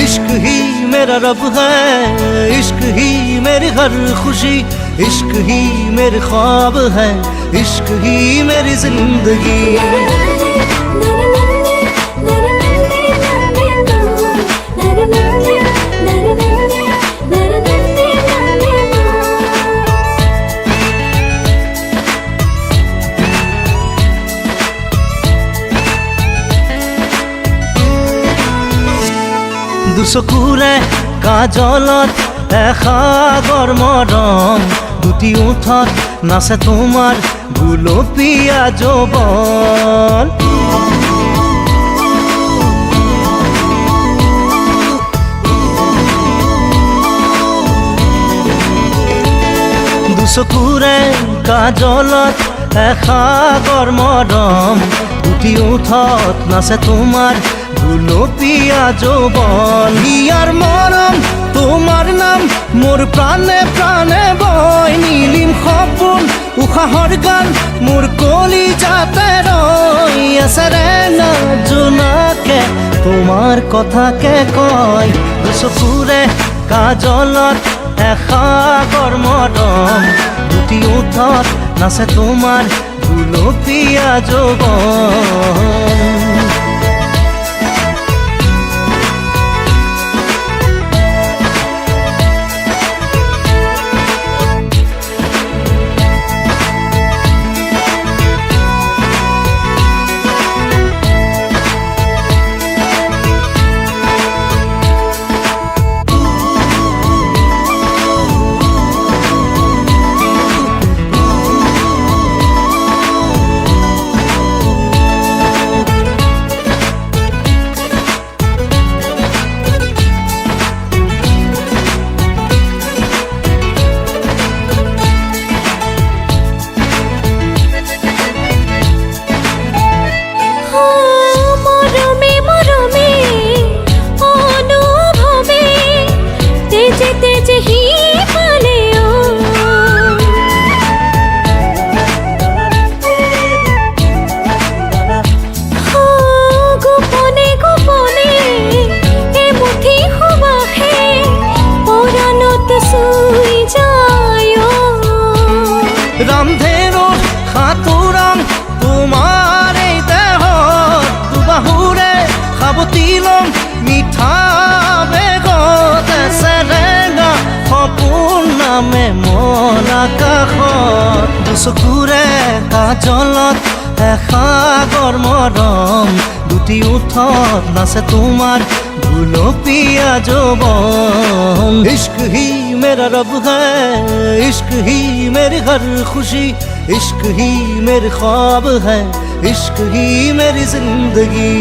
इश्क ही मेरा रब है, इश्क ही मेरी हर खुशी, इश्क ही मेरे ख्वाब है, इश्क ही मेरी जिंदगी। দুচকুৰে কাজলত এসাগৰ মৰম, দুটি ওঠত নাচে তোমাৰ গুলপীয়া যৌৱন। দুচকুৰে কাজলত এসাগৰ মৰম, দুটি ওঠত নাচে তোমাৰ গুলপীয়া যৌৱন। ইয়াৰ মৰম তোমাৰ নাম মোৰ প্ৰাণে প্ৰাণে বয়, নীলিম সপোন উশাহৰ গান মোৰ কলিজাতে ৰৈ আছে ৰেঙা জোনাকে তোমাৰ কথাকে কয়। দুচকুৰে কাজলত এসাগৰ মৰম, দুটি ওঠত নাচে তোমাৰ গুলপীয়া যৌৱন। ৰামধেনুৰ সাঁতোৰাম তোমাৰ এই দেহত, দুবাহুৰে সাৱটি ল'ম মিঠা বেগত, চেৰেঙা সপোন নামে মন আকাশত। দুচকুৰে কাজলত এসাগৰ মৰম, দুটি ওঠত নাচে তোমাৰ গুলপীয়া যৌৱন। इश्क ही मेरा रब है, इश्क ही मेरी हर खुशी, इश्क ही मेरे ख्वाब है, इश्क ही मेरी जिंदगी।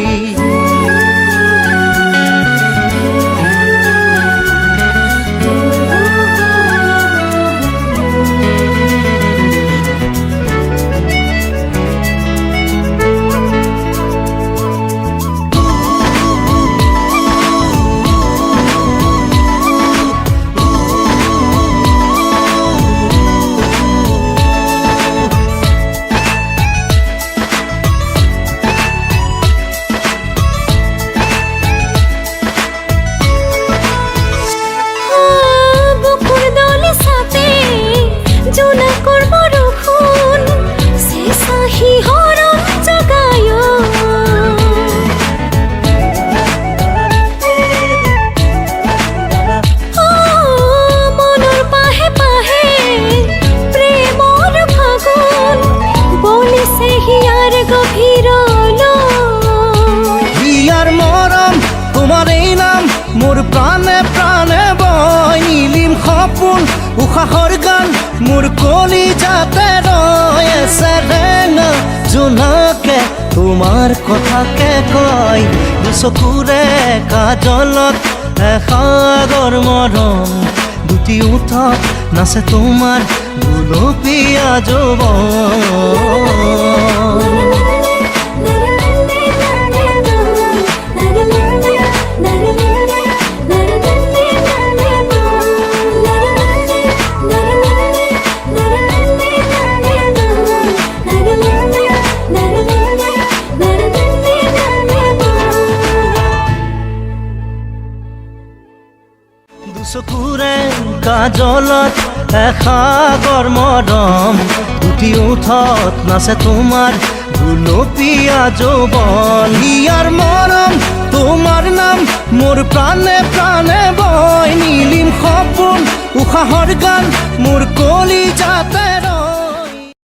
মোর প্রাণে প্রাণে বয়, নীলিম সপোন উশাহৰ গান মোৰ কলিজাতে ৰৈ আছে ৰেঙা জোনাকে তোমাৰ কথাকে কয়। দুচকুৰে কাজলত এসাগৰ মৰম, দুটি ওঠত নাচে তোমাৰ গুলপীয়া যৌৱন। কাজলত এসাগৰ মৰম দুটি ওঠত নাচে তোমাৰ গুলপীয়া যৌৱন ইয়াৰ মৰম তোমাৰ নাম মোৰ প্ৰাণে প্ৰাণে বয় নীলিম সপোন উশাহৰ গান মোৰ কলিজাতে